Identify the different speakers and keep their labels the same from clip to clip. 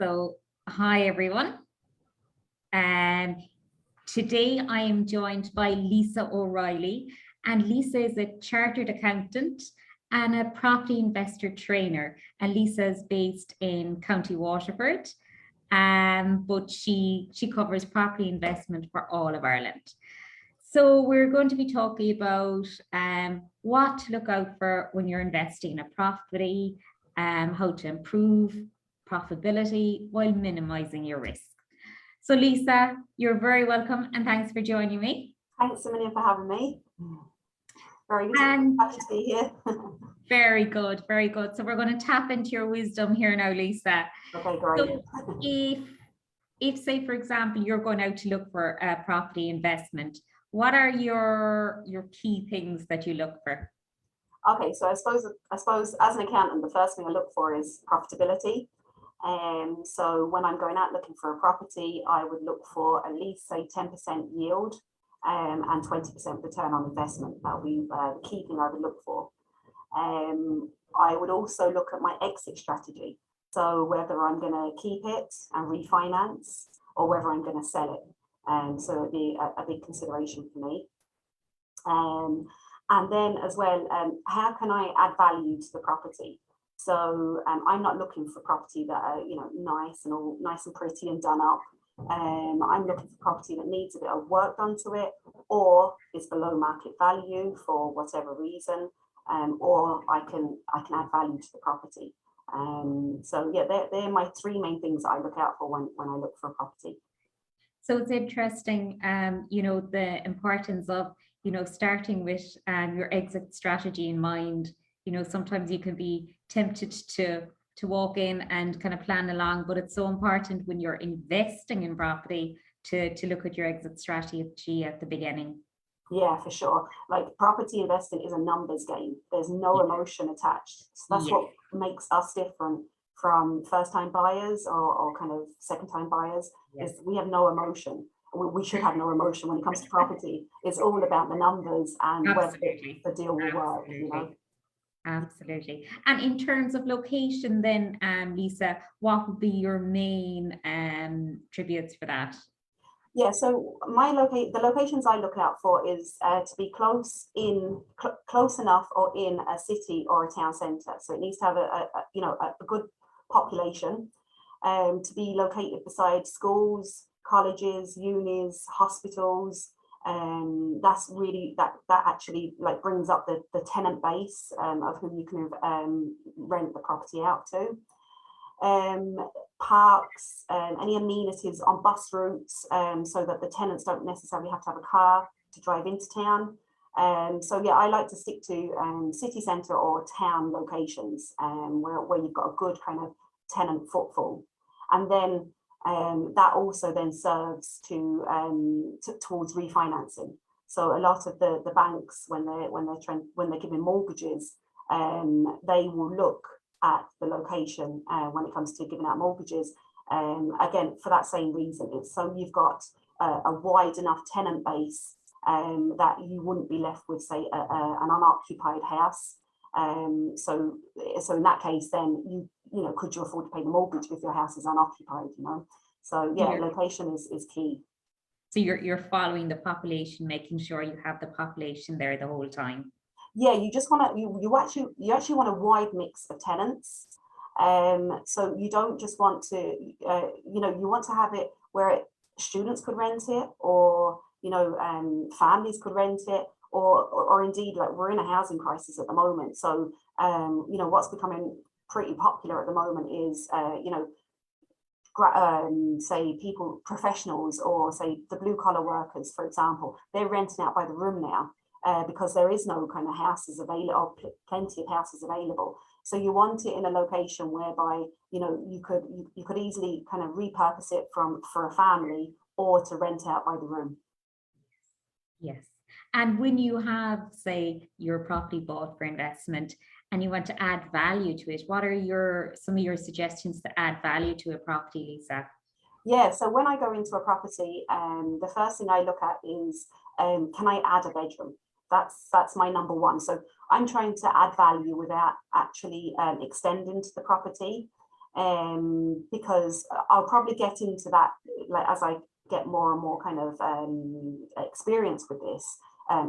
Speaker 1: So hi everyone. Today I am joined by Lisa O'Reilly, and Lisa is a chartered accountant and a property investor trainer. And Lisa is based in County Waterford, but she covers property investment for all of Ireland. So we're going to be talking about what to look out for when you're investing in a property, how to improve profitability while minimizing your risk. So Lisa, you're very welcome and thanks for joining me.
Speaker 2: Thanks a million for having me. Very good. Happy to be here.
Speaker 1: Very good, very good. So we're going to tap into your wisdom here now, Lisa.
Speaker 2: Okay, great.
Speaker 1: So if say, for example, you're going out to look for a property investment, what are your key things that you look for?
Speaker 2: Okay, so I suppose as an accountant, the first thing I look for is profitability. So when I'm going out looking for a property, I would look for at least say 10% yield and 20% return on investment. That would be the key thing I would look for. I would also look at my exit strategy. So whether I'm going to keep it and refinance or whether I'm going to sell it. So it'd be a big consideration for me. And then as well, how can I add value to the property? So I'm not looking for property that are, nice and pretty and done up. I'm looking for property that needs a bit of work done to it, or is below market value for whatever reason, or I can add value to the property. So yeah, they're my three main things that I look out for when I look for a property.
Speaker 1: So it's interesting, the importance of, starting with your exit strategy in mind. Sometimes you can be tempted to walk in and kind of plan along, but it's so important when you're investing in property to look at your exit strategy at the beginning.
Speaker 2: Yeah, for sure. Like property investing is a numbers game. There's no emotion attached. So that's what makes us different from first-time buyers or kind of second-time buyers. Is we have no emotion. We should have no emotion when it comes to property. It's all about the numbers and whether the deal will work.
Speaker 1: Absolutely. And in terms of location then, Lisa, what would be your main attributes for that?
Speaker 2: Yeah, so the locations I look out for is to be close enough or in a city or a town centre. So it needs to have a good population, to be located beside schools, colleges, unis, hospitals. That's really that actually like brings up the tenant base of who you can rent the property out to. Parks, any amenities on bus routes, so that the tenants don't necessarily have to have a car to drive into town. So yeah, I like to stick to city centre or town locations where you've got a good kind of tenant footfall, and then that also then serves towards refinancing. So a lot of the banks, when they're giving mortgages, they will look at the location when it comes to giving out mortgages. Again, for that same reason, it's so you've got a wide enough tenant base that you wouldn't be left with, say, an unoccupied house. So in that case, then could you afford to pay the mortgage if your house is unoccupied? So yeah, location is key.
Speaker 1: So you're following the population, making sure you have the population there the whole time.
Speaker 2: Yeah, you just want to you actually want a wide mix of tenants. So you don't just want to you want to have it where students could rent it, or families could rent it, or indeed, like, we're in a housing crisis at the moment. So what's becoming pretty popular at the moment is say professionals, or say the blue collar workers, for example. They're renting out by the room now. Because there is no kind of houses available, or plenty of houses available. So you want it in a location whereby you could easily kind of repurpose it for a family, or to rent out by the room.
Speaker 1: Yes. And when you have, say, your property bought for investment and you want to add value to it, what are some of your suggestions to add value to a property, Lisa?
Speaker 2: Yeah, so when I go into a property, the first thing I look at is, can I add a bedroom? That's my number one. So I'm trying to add value without actually extending to the property. because I'll probably get into that like as I get more and more kind of experience with this,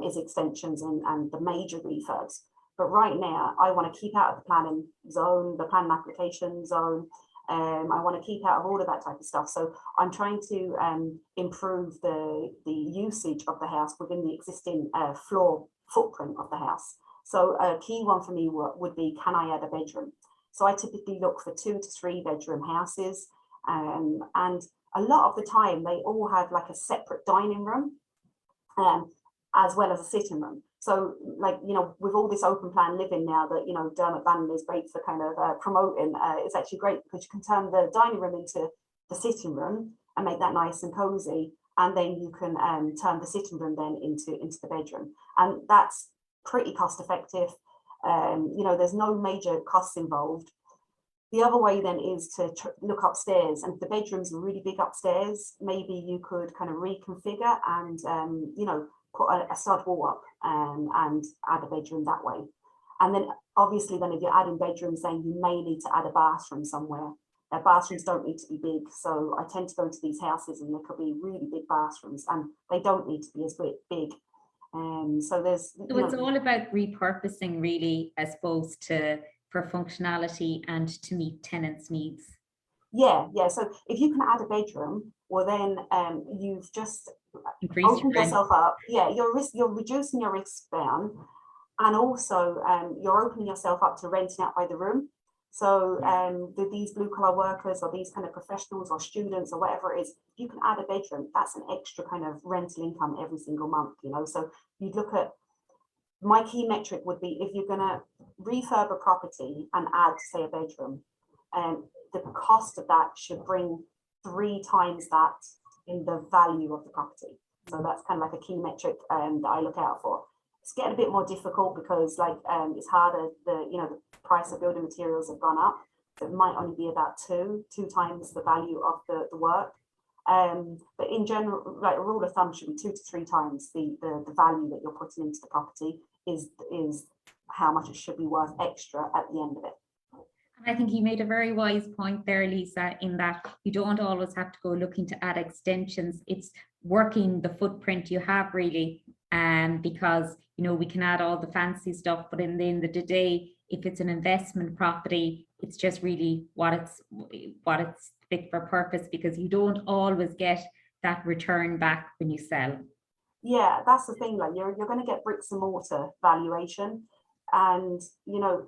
Speaker 2: is extensions and the major refurbs. But right now, I want to keep out of the planning zone, the planning application zone. I want to keep out of all of that type of stuff. So I'm trying to improve the usage of the house within the existing floor footprint of the house. So a key one for me would be, can I add a bedroom? So I typically look for 2 to 3 bedroom houses. And a lot of the time, they all have like a separate dining room, as well as a sitting room. So like, you know, with all this open plan living now that, you know, Dermot Bannon is great for kind of promoting, it's actually great because you can turn the dining room into the sitting room and make that nice and cozy. And then you can turn the sitting room then into the bedroom. And that's pretty cost effective. You know, there's no major costs involved. The other way then is to look upstairs, and if the bedrooms are really big upstairs, maybe you could kind of reconfigure and, you know, put a stud wall up and add a bedroom that way. And then obviously then if you're adding bedrooms, then you may need to add a bathroom somewhere. Bathrooms don't need to be big. So I tend to go into these houses and there could be really big bathrooms and they don't need to be as big. So there's...
Speaker 1: So it's all about repurposing really, I suppose, for functionality and to meet tenants' needs.
Speaker 2: Yeah. So if you can add a bedroom, well then you've just opened yourself up. Yeah, you're reducing your risk down, and also you're opening yourself up to renting out by the room. So these blue collar workers or these kind of professionals or students or whatever it is, you can add a bedroom. That's an extra kind of rental income every single month, you know. So you'd look at, my key metric would be if you're going to refurb a property and add, say, a bedroom, the cost of that should bring 3 times that in the value of the property. So that's kind of like a key metric that I look out for. It's getting a bit more difficult because like it's harder, the price of building materials have gone up. So it might only be about two times the value of the work. But in general, like a rule of thumb should be 2 to 3 times the value that you're putting into the property is how much it should be worth extra at the end of it.
Speaker 1: I think you made a very wise point there, Lisa, in that you don't always have to go looking to add extensions. It's working the footprint you have really, because, you know, we can add all the fancy stuff, but in the end of the day, if it's an investment property, it's just really what it's fit for purpose, because you don't always get that return back when you sell.
Speaker 2: Yeah, that's the thing. Like you're going to get bricks and mortar valuation. And, you know,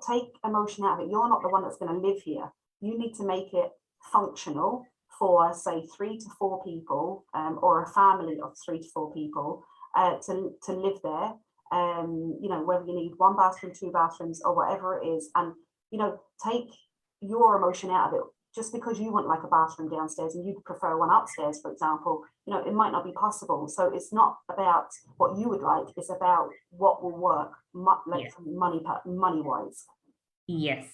Speaker 2: take emotion out of it. You're not the one that's going to live here. You need to make it functional for, say, 3 to 4 people, or a family of 3 to 4 people to live there. You know, whether you need 1 bathroom, 2 bathrooms, or whatever it is. And, you know, take your emotion out of it. Just because you want like a bathroom downstairs and you'd prefer one upstairs, for example, you know, it might not be possible. So it's not about what you would like, it's about what will work, like money wise.
Speaker 1: Yes,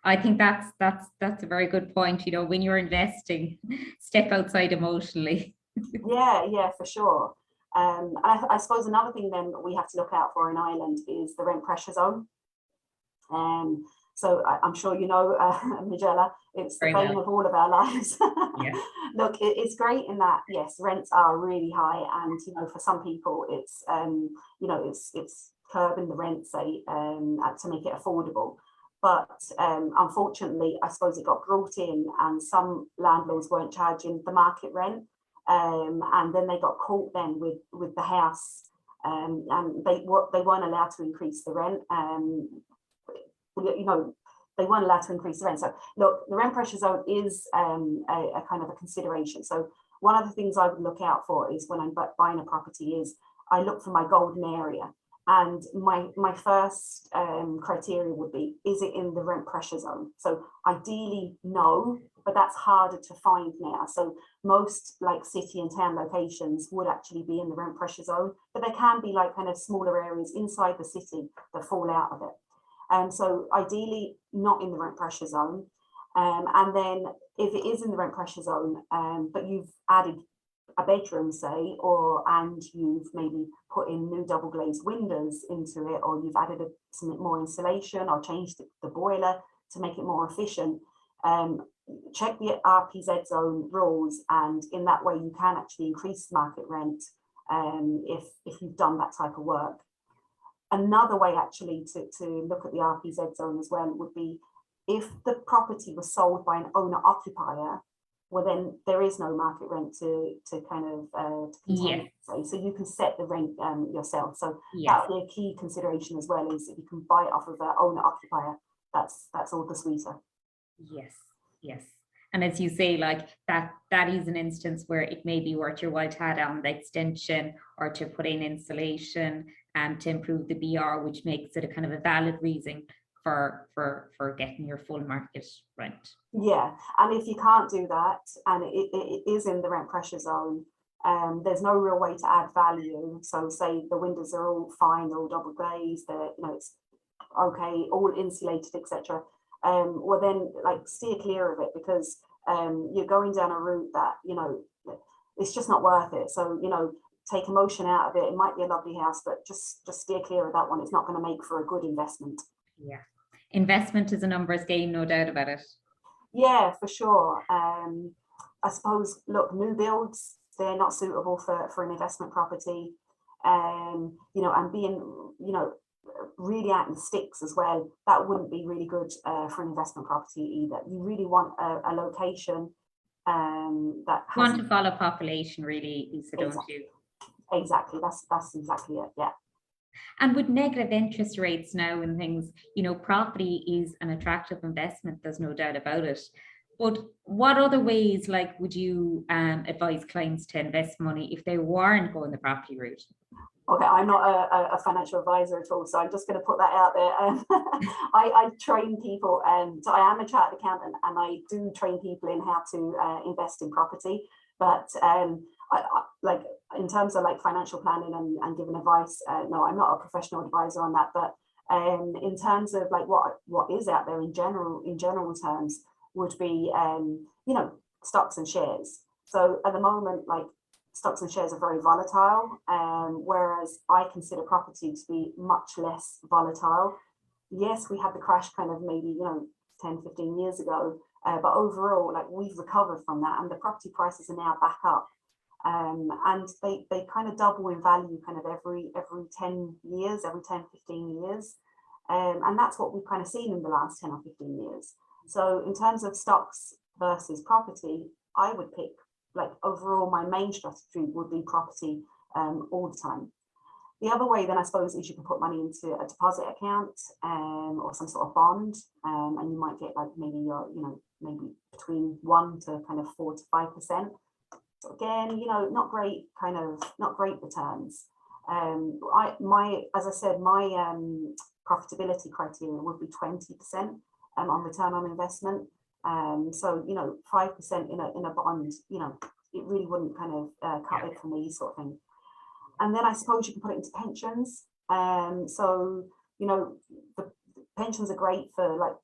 Speaker 1: I think that's a very good point. You know, when you're investing, step outside emotionally.
Speaker 2: yeah, for sure. And I suppose another thing then we have to look out for in Ireland is the rent pressure zone. So I'm sure you know, Majella, it's the bane of all of our lives.
Speaker 1: Yeah.
Speaker 2: Look, it's great in that, yes, rents are really high, and you know, for some people, it's you know, it's curbing the rent, say, to make it affordable. But unfortunately, I suppose it got brought in, and some landlords weren't charging the market rent, and then they got caught then with the house, and they weren't allowed to increase the rent. You know, they weren't allowed to increase the rent. So look, the rent pressure zone is a kind of a consideration. So one of the things I would look out for is when I'm buying a property is I look for my golden area. And my first criteria would be, is it in the rent pressure zone? So ideally, no, but that's harder to find now. So most like city and town locations would actually be in the rent pressure zone, but there can be like kind of smaller areas inside the city that fall out of it. So ideally not in the rent pressure zone. And then if it is in the rent pressure zone, but you've added a bedroom, say, and you've maybe put in new double glazed windows into it, or you've added some more insulation or changed the boiler to make it more efficient, check the RPZ zone rules, and in that way you can actually increase market rent if you've done that type of work. Another way actually to look at the RPZ zone as well would be if the property was sold by an owner occupier, well then there is no market rent to kind of
Speaker 1: Yes.
Speaker 2: so you can set the rent yourself. So
Speaker 1: Yes.
Speaker 2: that would be a key consideration as well, is if you can buy it off of an owner occupier, that's all the sweeter.
Speaker 1: Yes, yes. And as you say, like that is an instance where it may be worth your while to add on the extension or to put in insulation and to improve the BR, which makes it a kind of a valid reason for getting your full market rent.
Speaker 2: Yeah, and if you can't do that and it is in the rent pressure zone, there's no real way to add value. So say the windows are all fine, they're all double glazed, it's okay, all insulated, etc. Well then, like, steer clear of it, because you're going down a route that it's just not worth it. So take emotion out of it. It might be a lovely house, but just steer clear of that one. It's not going to make for a good investment.
Speaker 1: Yeah, investment is a numbers game, no doubt about it.
Speaker 2: Yeah, for sure. I suppose, look, new builds, they're not suitable for an investment property. And being really out in the sticks as well, that wouldn't be really good for an investment property either. You really want a location that has,
Speaker 1: want to follow population, really, Lisa, don't you?
Speaker 2: Exactly, that's exactly it. Yeah.
Speaker 1: And with negative interest rates now and things, property is an attractive investment, there's no doubt about it. But what other ways, like, would you advise clients to invest money if they weren't going the property route?
Speaker 2: Okay, I'm not a financial advisor at all, so I'm just going to put that out there. I train people, so I am a chartered accountant, and I do train people in how to invest in property. But I like, in terms of like financial planning and giving advice, no, I'm not a professional advisor on that. But in terms of like what is out there in general terms, would be stocks and shares. So at the moment, like, stocks and shares are very volatile, whereas I consider property to be much less volatile. Yes, we had the crash kind of maybe 10, 15 years ago, but overall, like, we've recovered from that, and the property prices are now back up, and they kind of double in value kind of every 10 years, every 10, 15 years, and that's what we've kind of seen in the last 10 or 15 years. So in terms of stocks versus property, I would pick, like, overall my main strategy would be property all the time. The other way then, I suppose, is you can put money into a deposit account or some sort of bond, and you might get like maybe maybe between 1 to kind of 4 to 5%. So again, not great returns. As I said, my profitability criteria would be 20% on return on investment. So 5% in a bond, it really wouldn't kind of cut it for me, sort of thing. And then I suppose you can put it into pensions. So the pensions are great for, like,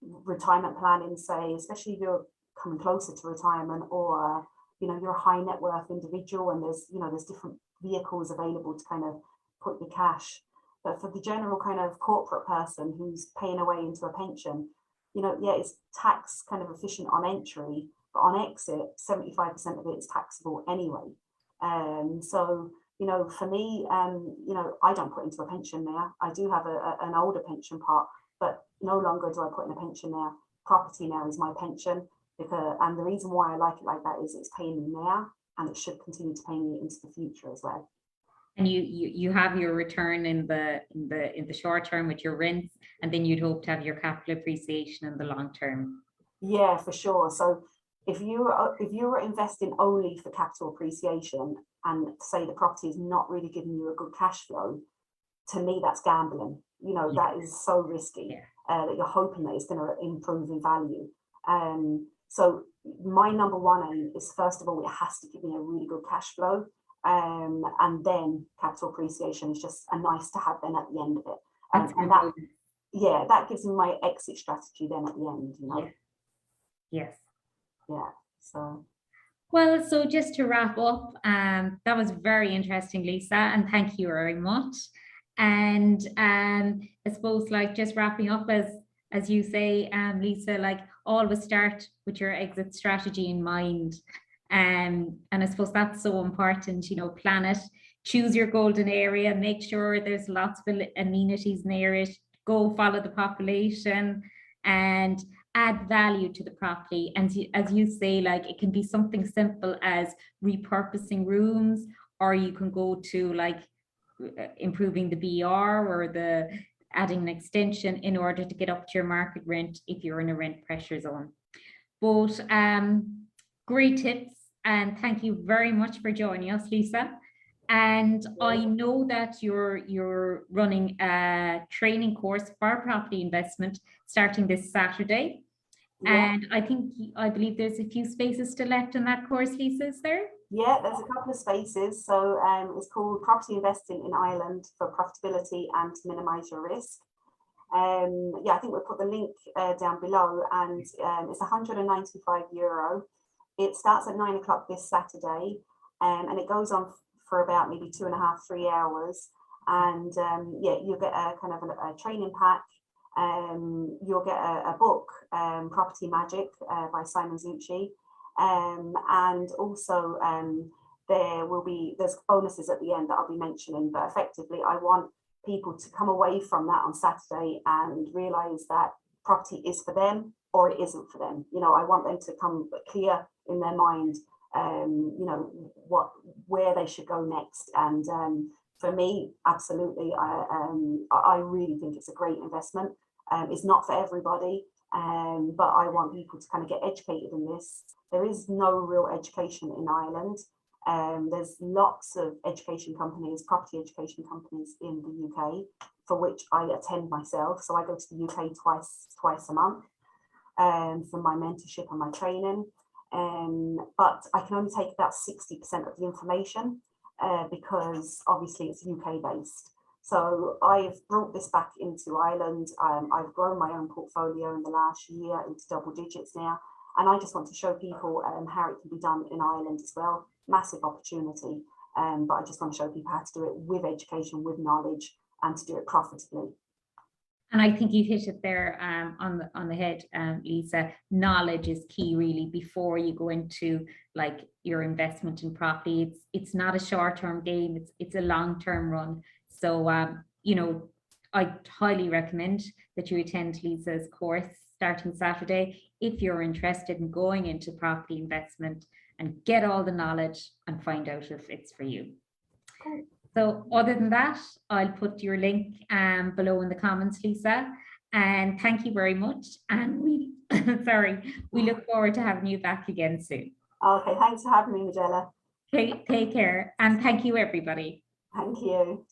Speaker 2: retirement planning, say, especially if you're coming closer to retirement, or you're a high net worth individual, and there's different vehicles available to kind of put your cash. But for the general kind of corporate person who's paying away into a pension, it's tax kind of efficient on entry, but on exit, 75% of it is taxable anyway. So, for me, I don't put into a pension now. I do have an older pension pot, but no longer do I put in a pension now. Property now is my pension, and the reason why I like it like that is it's paying me now, and it should continue to pay me into the future as well.
Speaker 1: And you have your return in the short term with your rents, and then you'd hope to have your capital appreciation in the long term.
Speaker 2: Yeah, for sure. So if you were investing only for capital appreciation, and say the property is not really giving you a good cash flow, to me that's gambling. That is so risky. That you're hoping that it's going to improve in value. So my number one aim is, first of all, it has to give me a really good cash flow. And then capital appreciation is just a nice to have then at the end of it. And that gives me my exit strategy then at the end,
Speaker 1: Yes.
Speaker 2: Yeah. So.
Speaker 1: Well, so just to wrap up, that was very interesting, Lisa, and thank you very much. And I suppose, like, just wrapping up, as as you say, Lisa, like always start with your exit strategy in mind. And I suppose that's so important, you know, plan it, choose your golden area, make sure there's lots of amenities near it, go follow the population and add value to the property. And as you say, like it can be something simple as repurposing rooms, or you can go to like improving the BR or the adding an extension in order to get up to your market rent if you're in a rent pressure zone. But great tips, and thank you very much for joining us, Lisa. And I know that you're running a training course for property investment starting this Saturday.
Speaker 2: Yeah.
Speaker 1: And I believe there's a few spaces still left in that course, Lisa, is there?
Speaker 2: Yeah, there's a couple of spaces. So it's called Property Investing in Ireland for Profitability and to Minimise Your Risk. Yeah, I think we'll put the link down below, and it's €195. It starts at 9 o'clock this Saturday, and it goes on for about maybe 2.5, 3 hours. And yeah, you'll get a kind of a training pack. You'll get a book, Property Magic by Simon Zucci. And also there's bonuses at the end that I'll be mentioning, but effectively I want people to come away from that on Saturday and realize that property is for them or it isn't for them. You know, I want them to come clear in their mind, you know, where they should go next. And for me, absolutely, I really think it's a great investment. It's not for everybody, but I want people to kind of get educated in this. There is no real education in Ireland. There's lots of education companies, property education companies in the UK, for which I attend myself. So I go to the UK twice a month for my mentorship and my training. But I can only take about 60% of the information because obviously it's UK based. So I've brought this back into Ireland. I've grown my own portfolio in the last year into double digits now. And I just want to show people how it can be done in Ireland as well. Massive opportunity. But I just want to show people how to do it with education, with knowledge, and to do it profitably.
Speaker 1: And I think you hit it there on the head, Lisa. Knowledge is key, really, before you go into like your investment in property. It's not a short-term game. It's a long-term run. So you know, I highly recommend that you attend Lisa's course starting Saturday if you're interested in going into property investment and get all the knowledge and find out if it's for you.
Speaker 2: Cool.
Speaker 1: So other than that, I'll put your link below in the comments, Lisa. And thank you very much. And we, we look forward to having you back again soon.
Speaker 2: Okay, thanks for having me, Majella.
Speaker 1: Okay, take care. And thank you, everybody.
Speaker 2: Thank you.